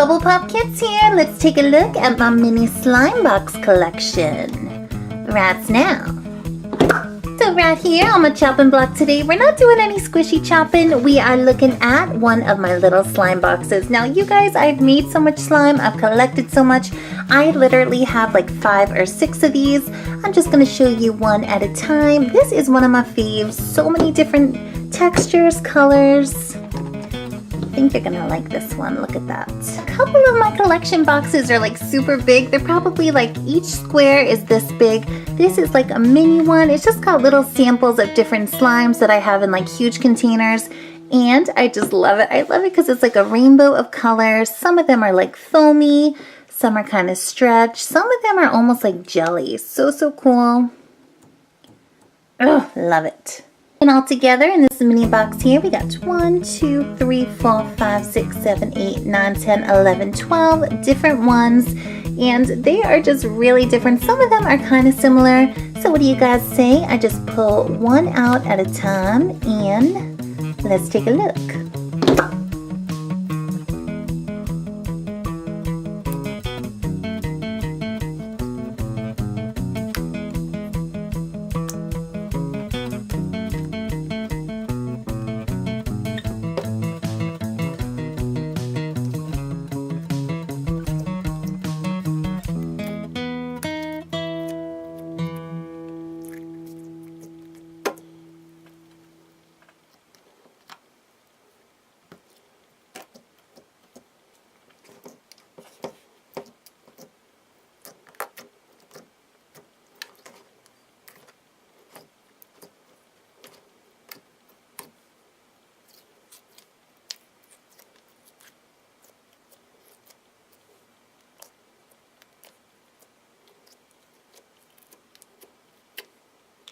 BubblePOP Kids here. Let's take a look at my mini slime box collection right now. So right here on my chopping block today, we're not doing any squishy chopping. We are looking at one of my little slime boxes. Now you guys, I've made so much slime, I've collected so much. I literally have like 5 or 6 of these. I'm just going to show you one at a time. This is one of my faves. So many different textures, colors. I think you're gonna like this one. Look at that. A couple of my collection boxes are like super big. They're probably like each square is this big. This is like a mini one. It's just got little samples of different slimes that I have in like huge containers. And I just love it. I love it because it's like a rainbow of colors. Some of them are like foamy. Some are kind of stretched. Some of them are almost like jelly. So cool. Oh, love it. And all together in this mini box here, we got 1, 2, 3, 4, 5, 6, 7, 8, 9, 10, 11, 12 different ones. And they are just really different. Some of them are kind of similar. So what do you guys say? I just pull one out at a time and let's take a look.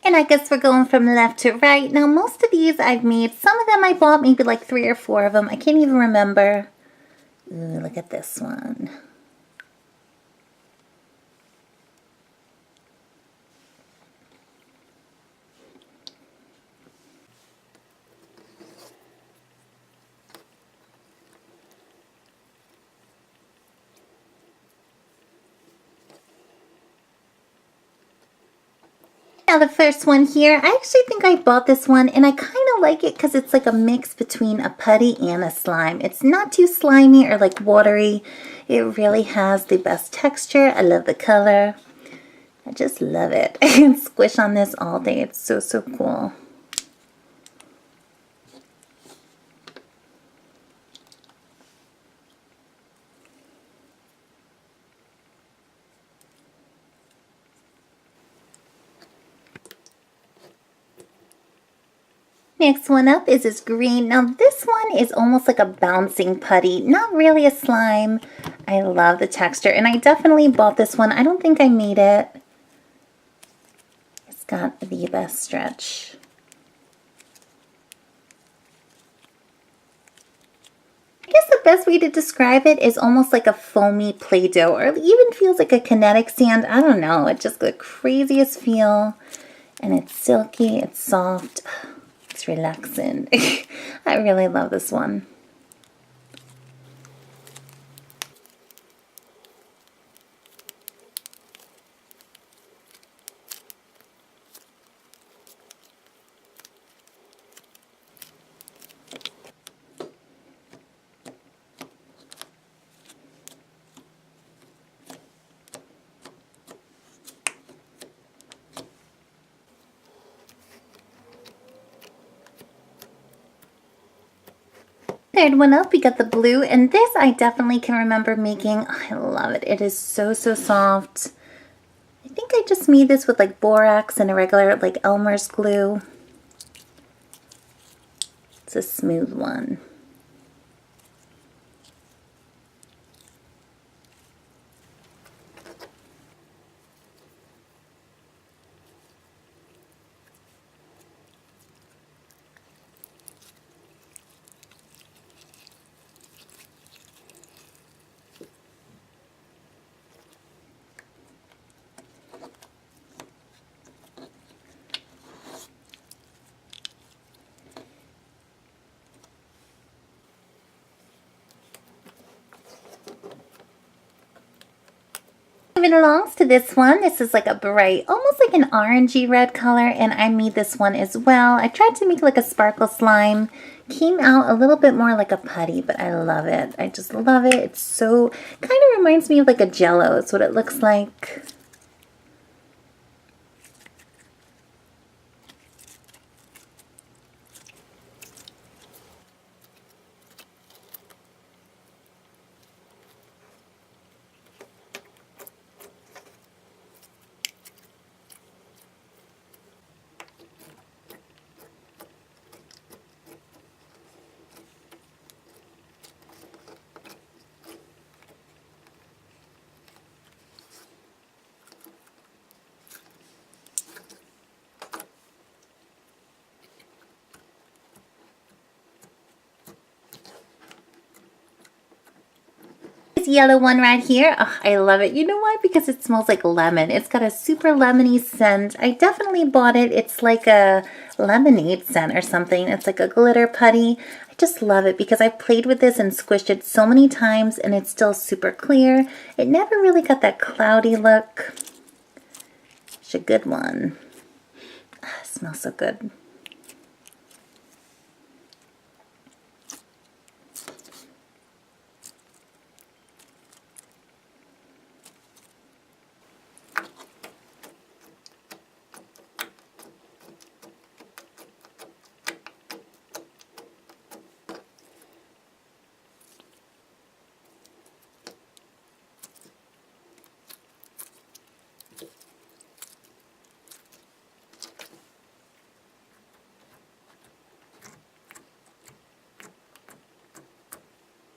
And I guess we're going from left to right. Now, most of these I've made. Some of them I bought, maybe like 3 or 4 of them. I can't even remember. Ooh, look at this one. Now the first one here, I actually think I bought this one and I kind of like it because it's like a mix between a putty and a slime. It's not too slimy or like watery. It really has the best texture. I love the color. I just love it. I can squish on this all day. It's so cool. Next one up is this green. Now this one is almost like a bouncing putty, not really a slime. I love the texture and I definitely bought this one. I don't think I made it. It's got the best stretch. I guess the best way to describe it is almost like a foamy Play-Doh, or it even feels like a kinetic sand. I don't know, it's just the craziest feel and it's silky, it's soft. It's relaxing. I really love this one. Third one up, we got the blue, and this I definitely can remember making. Oh, I love it. It is so soft. I think I just made this with like borax and a regular like Elmer's glue. It's a smooth one. Moving along to this one. This is like a bright, almost like an orangey red color, and I made this one as well. I tried to make like a sparkle slime. Came out a little bit more like a putty, but I love it. I just love it. It's so, kind of reminds me of like a Jello. It's what it looks like. This yellow one right here, oh, I love it. You know why? Because it smells like lemon. It's got a super lemony scent. I definitely bought it. It's like a lemonade scent or something. It's like a glitter putty. I just love it because I've played with this and squished it so many times and it's still super clear. It never really got that cloudy look. It's a good one. Ah, it smells so good.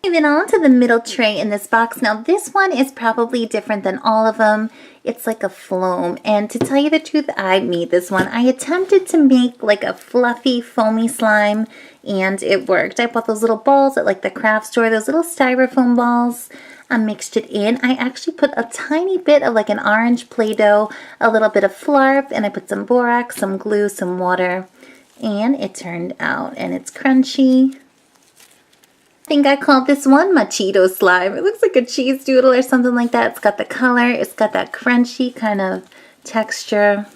Moving on to the middle tray in this box. Now this one is probably different than all of them. It's like a foam, and to tell you the truth, I made this one. I attempted to make like a fluffy foamy slime and it worked. I bought those little balls at like the craft store, those little styrofoam balls. I mixed it in. I actually put a tiny bit of like an orange Play-Doh, a little bit of Flarp, and I put some borax, some glue, some water, and it turned out, and it's crunchy. I think I called this one my Cheeto slime. It looks like a cheese doodle or something like that. It's got the color. It's got that crunchy kind of texture.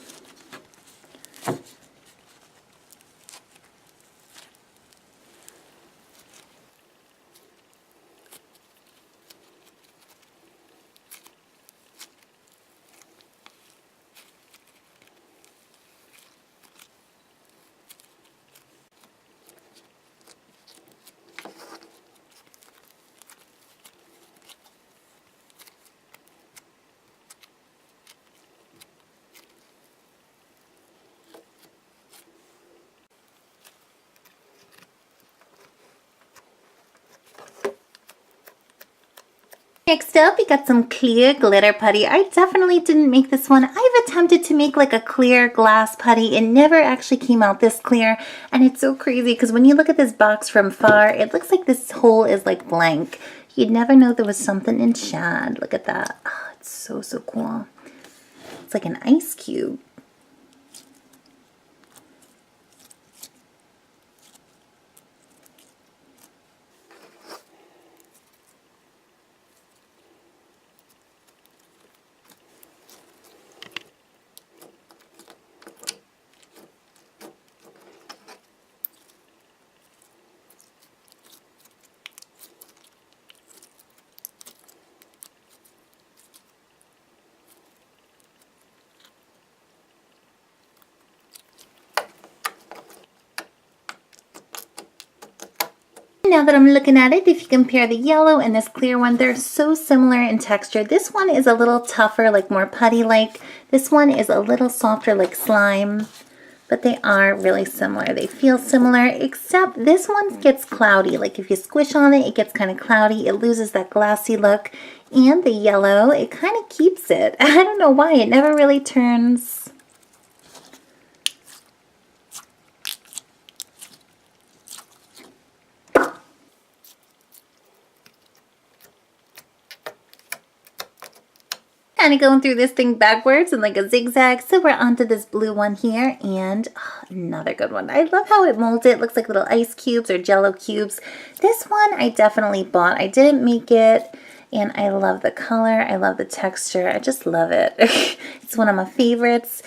Next up, we got some clear glitter putty. I definitely didn't make this one. I've attempted to make like a clear glass putty. It never actually came out this clear, and it's so crazy because when you look at this box from far, it looks like this hole is like blank. You'd never know there was something in shad. Look at that. Oh, it's so, so cool. It's like an ice cube. Now that I'm looking at it, if you compare the yellow and this clear one, they're so similar in texture. This one is a little tougher, like more putty-like. This one is a little softer, like slime. But they are really similar. They feel similar, except this one gets cloudy. Like if you squish on it, it gets kind of cloudy. It loses that glassy look. And the yellow, it kind of keeps it. I don't know why. It never really turns. Kind of going through this thing backwards in like a zigzag. So we're onto this blue one here, and another good one. I love how it molds it. It looks like little ice cubes or Jello cubes. This one I definitely bought. I didn't make it. And I love the color, I love the texture, I just love it. It's one of my favorites.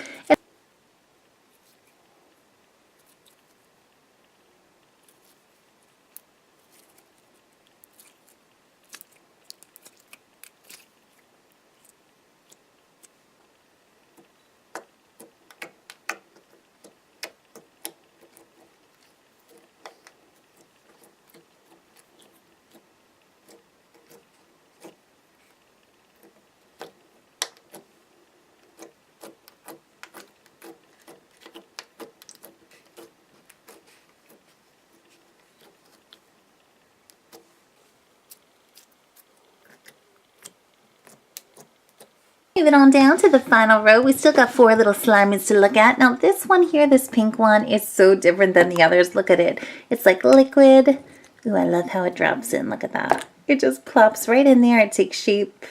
Moving on down to the final row, we still got 4 little Slimies to look at. Now this one here, this pink one, is so different than the others. Look at it. It's like liquid. Ooh, I love how it drops in. Look at that. It just plops right in there. It takes shape.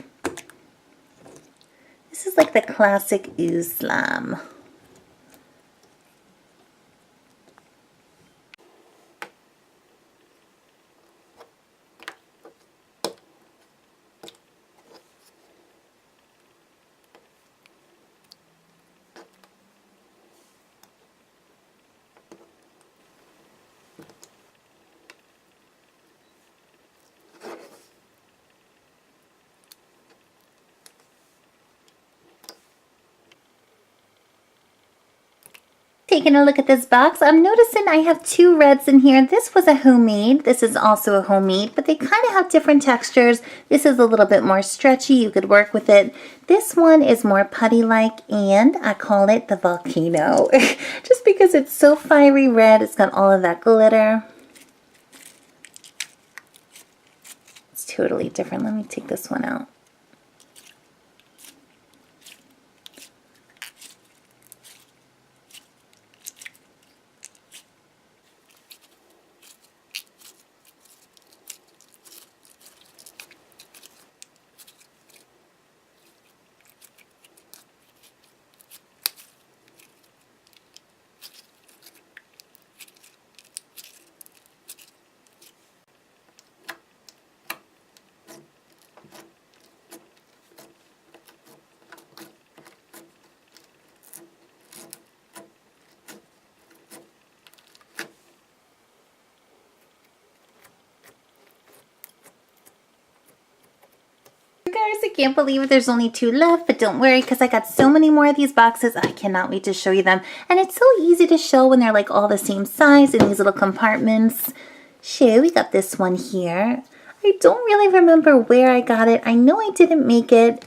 This is like the classic ooze slime. Taking a look at this box, I'm noticing I have 2 reds in here. This was a homemade. This is also a homemade, but they kind of have different textures. This is a little bit more stretchy. You could work with it. This one is more putty-like, and I call it the volcano. Just because it's so fiery red. It's got all of that glitter. It's totally different. Let me take this one out. Guys, I can't believe it. There's only 2 left, but don't worry because I got so many more of these boxes. I cannot wait to show you them. And it's so easy to show when they're like all the same size in these little compartments. So we got this one here. I don't really remember where I got it. I know I didn't make it.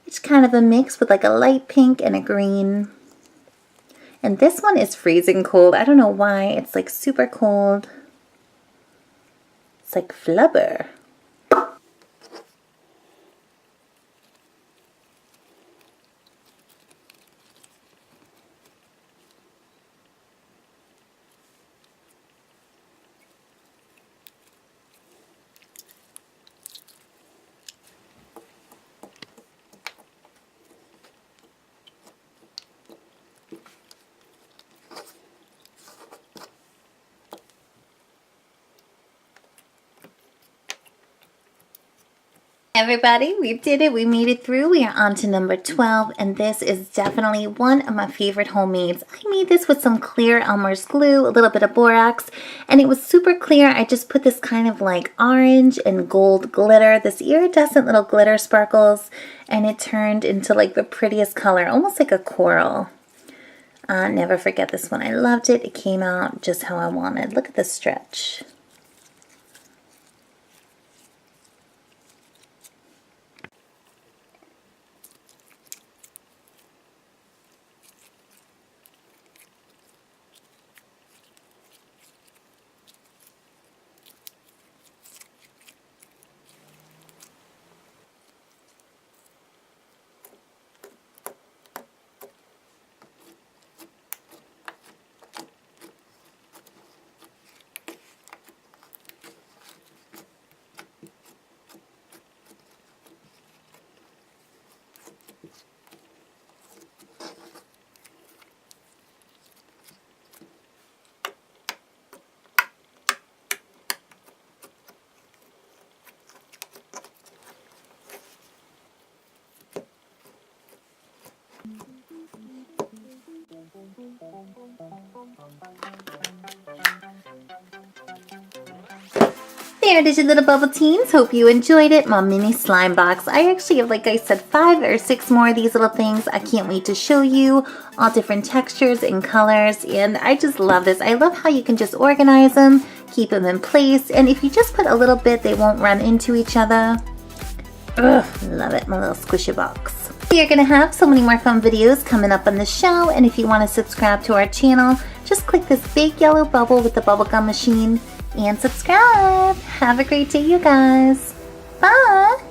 It's kind of a mix with like a light pink and a green. And this one is freezing cold. I don't know why. It's like super cold. It's like flubber. Everybody, we did it. We made it through. We are on to number 12, and this is definitely one of my favorite homemades. I made this with some clear Elmer's glue, a little bit of borax, and it was super clear. I just put this kind of like orange and gold glitter, this iridescent little glitter sparkles, and it turned into like the prettiest color, almost like a coral. Never forget this one. I loved it. It came out just how I wanted. Look at the stretch. There it is, you little bubble teens. Hope you enjoyed it. My mini slime box. I actually have, like I said, 5 or 6 more of these little things. I can't wait to show you all different textures and colors. And I just love this. I love how you can just organize them, keep them in place. And if you just put a little bit, they won't run into each other. Ugh, love it, my little squishy box. We are going to have so many more fun videos coming up on the show. And if you want to subscribe to our channel, just click this big yellow bubble with the bubblegum machine and subscribe. Have a great day, you guys. Bye.